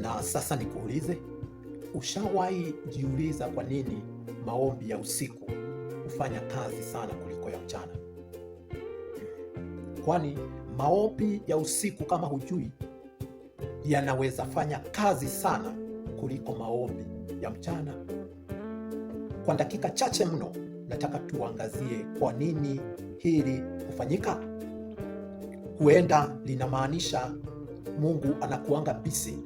Na sasa nikuulize, ushawahi jiuliza kwa nini maombi ya usiku hufanya kazi sana kuliko ya mchana? Kwani maombi ya usiku, kama hujui, yanaweza fanya kazi sana kuliko maombi ya mchana. Kwa dakika chache mno, nataka tuangazie kwa nini hili hufanyika. Huenda linamaanisha Mungu anakuanga busy,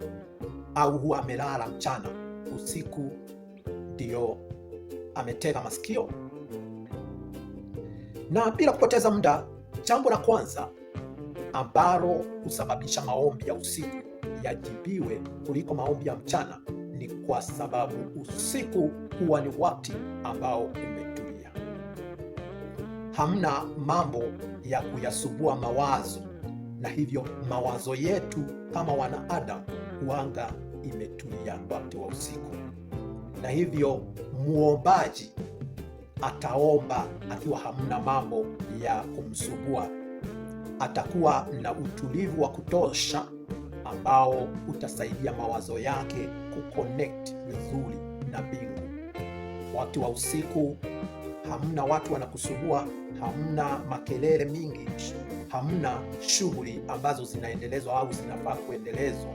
au huwa amelala mchana, usiku ndio ametega masikio. Na bila kupoteza muda, jambo la kwanza ambalo husababisha maombi ya usiku yajibiwe kuliko maombi ya mchana ni kwa sababu usiku huwa ni wakati ambao umetulia. Hamna mambo ya kuyasubua mawazo, na hivyo mawazo yetu kama wanadamu huanga imetulia wakati wa usiku, na hivyo muombaji ataomba akiwa hamna mambo ya kumsubua. Atakuwa na utulivu wa kutosha ambao utasaidia mawazo yake kuconnect vizuri na mbingu. Wakati wa usiku hamna watu wanakusubua, hamna makelele mingi, hamna shughuli ambazo zinaendelezwa au zinafaa kuendelezwa,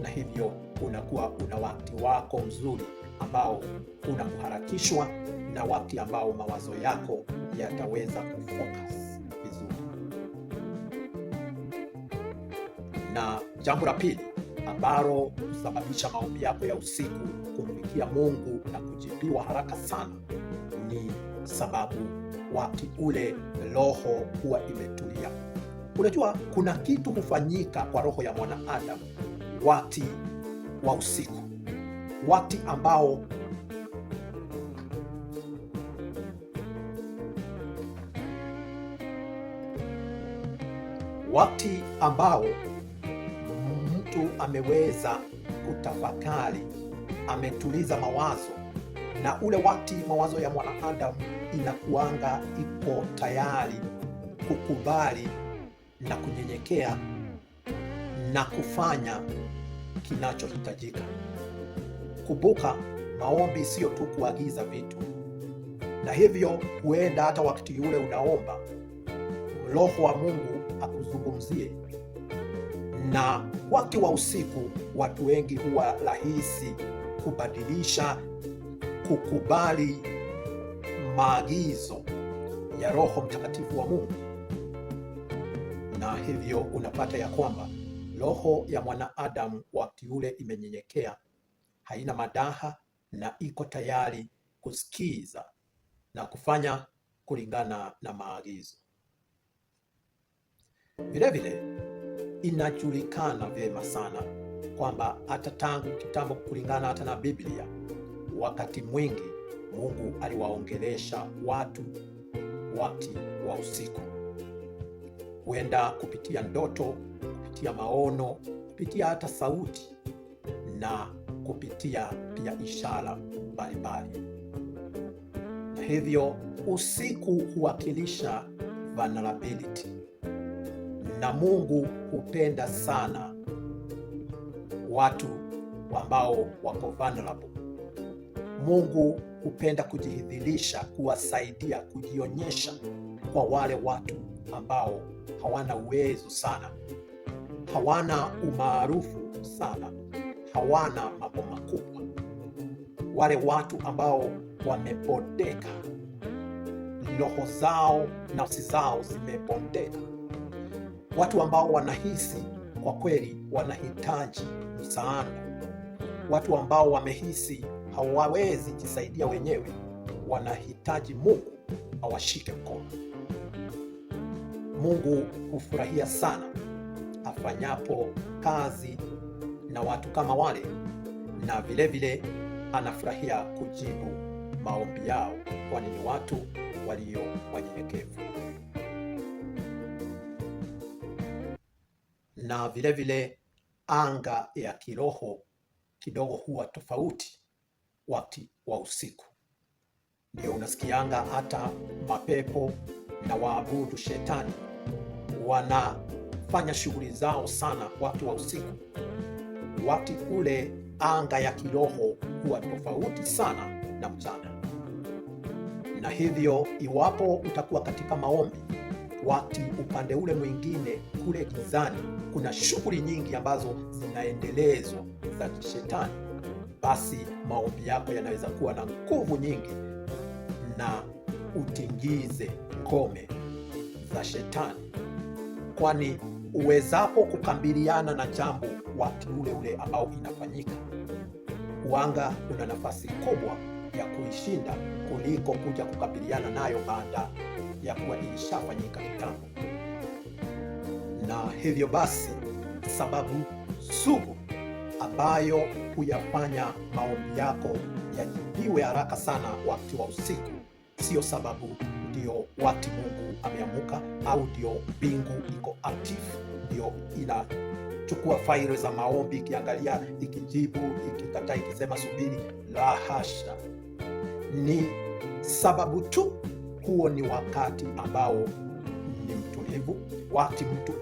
na hivyo unakuwa una wakati wako mzuri ambao unakuharakishwa na wakati ambao mawazo yako yataweza kufocus vizuri. Na jambo la pili ambalo husababisha maombi yako ya usiku kumfikia Mungu na kujibiwa haraka sana ni sababu wakati ule roho huwa imetulia. Unajua, kuna kitu hufanyika kwa roho ya mwanadamu wakati wa usiku, wakati ambao mtu ameweza kutafakari, ametuliza mawazo, na ule wakati mawazo ya mwanadamu inakuanga iko tayari kukubali na kunyenyekea na kufanya kinachohitajika. Kumbuka, maombi sio tu kuagiza vitu, na hivyo huenda hata wakati ule unaomba Roho wa Mungu akuzungumzie. Na wakati wa usiku watu wengi huwa rahisi kubadilisha, kukubali maagizo ya Roho Mtakatifu wa Mungu, na hivyo unapata ya kwamba roho ya mwanadamu wakati ule imenyenyekea, haina madaha na iko tayari kusikiza na kufanya kulingana na maagizo. Vilevile inajulikana vyema sana kwamba hata tangu kitambo, kulingana hata na Biblia, wakati mwingi Mungu aliwaongelesha watu wakati wa usiku. Huenda kupitia ndoto, kupitia maono, kupitia hata sauti na kupitia pia ishara mbalimbali. Na hivyo usiku huwakilisha vulnerability, na Mungu hupenda sana watu ambao wako vulnerable. Mungu hupenda kujidhihirisha, kuwasaidia, kujionyesha kwa wale watu ambao hawana uwezo sana, hawana umaarufu sana, hawana mambo makubwa, wale watu ambao wamebondeka, roho zao, nafsi zao zimebondeka, watu ambao wanahisi kwa kweli wanahitaji msaada, watu ambao wamehisi hawawezi jisaidia wenyewe, wanahitaji Mungu awashike mkono. Mungu hufurahia sana afanyapo kazi na watu kama wale, na vilevile anafurahia kujibu maombi yao, kwani ni watu walio wanyenyekevu. Na vilevile anga ya kiroho kidogo huwa tofauti wakati wa usiku. Ndio unasikianga hata mapepo na waabudu shetani wanafanya shughuli zao sana wakati wa usiku. Wakati ule anga ya kiroho huwa tofauti sana na mchana, na hivyo iwapo utakuwa katika maombi wakati upande ule mwingine kule gizani kuna shughuli nyingi ambazo zinaendelezwa za shetani, basi maombi yako yanaweza kuwa na nguvu nyingi na utingize ngome za shetani, kwani uwezapo kukabiliana na jambo wakati ule ule ambao inafanyika, uanga una nafasi kubwa ya kuishinda kuliko kuja kukabiliana nayo baada ya kuwa ilishafanyika kitambo. Na hivyo basi, sababu sugu ambayo huyafanya maombi yako yajibiwe haraka sana wakati wa usiku, sio sababu ndio wakati Mungu ameamuka au ndio mbingu iko active, ndio inachukua faili za maombi ikiangalia, ikijibu, ikikataa, ikisema subiri. La hasha, ni sababu tu huo ni wakati ambao ni mtulivu, wakati mtu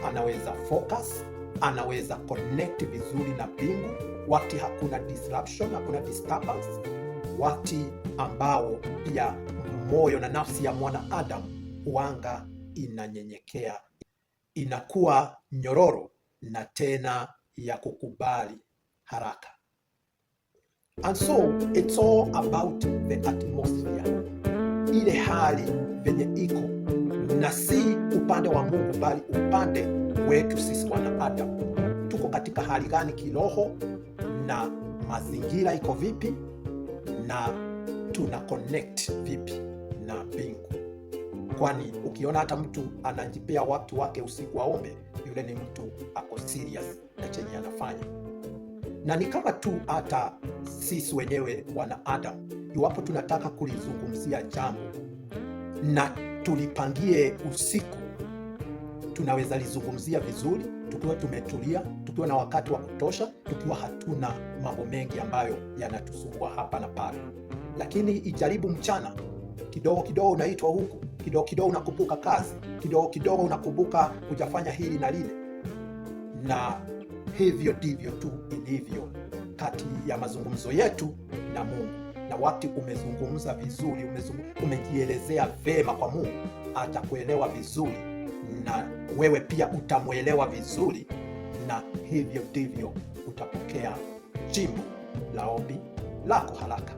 anaweza focus, anaweza connect vizuri na mbingu, wakati hakuna disruption, hakuna disturbance, wakati ambao pia moyo na nafsi ya mwanadamu huanga inanyenyekea, inakuwa nyororo na tena ya kukubali haraka. And so it's all about the atmosphere, ile hali venye iko, na si upande wa Mungu bali upande wetu sisi wanadamu. Tuko katika hali gani kiroho, na mazingira iko vipi, na tuna connect vipi na mbingu? Kwani ukiona hata mtu anajipea watu wake usiku waombe, yule ni mtu ako serious na chenye anafanya. Na ni kama tu hata sisi wenyewe wanadamu, iwapo tunataka kulizungumzia jambo na tulipangie usiku, tunaweza lizungumzia vizuri tukiwa tumetulia, tukiwa na wakati wa kutosha, tukiwa hatuna mambo mengi ambayo yanatusumbua hapa na pale. Lakini ijaribu mchana, kidogo kidogo unaitwa huku, kidogo kidogo unakumbuka kazi, kidogo kidogo unakumbuka kujafanya hili na lile. Na hivyo ndivyo tu ilivyo kati ya mazungumzo yetu na Mungu. Na wakati umezungumza vizuri, umejielezea vema kwa Mungu, atakuelewa vizuri na wewe pia utamwelewa vizuri, na hivyo ndivyo utapokea jibu la ombi lako haraka.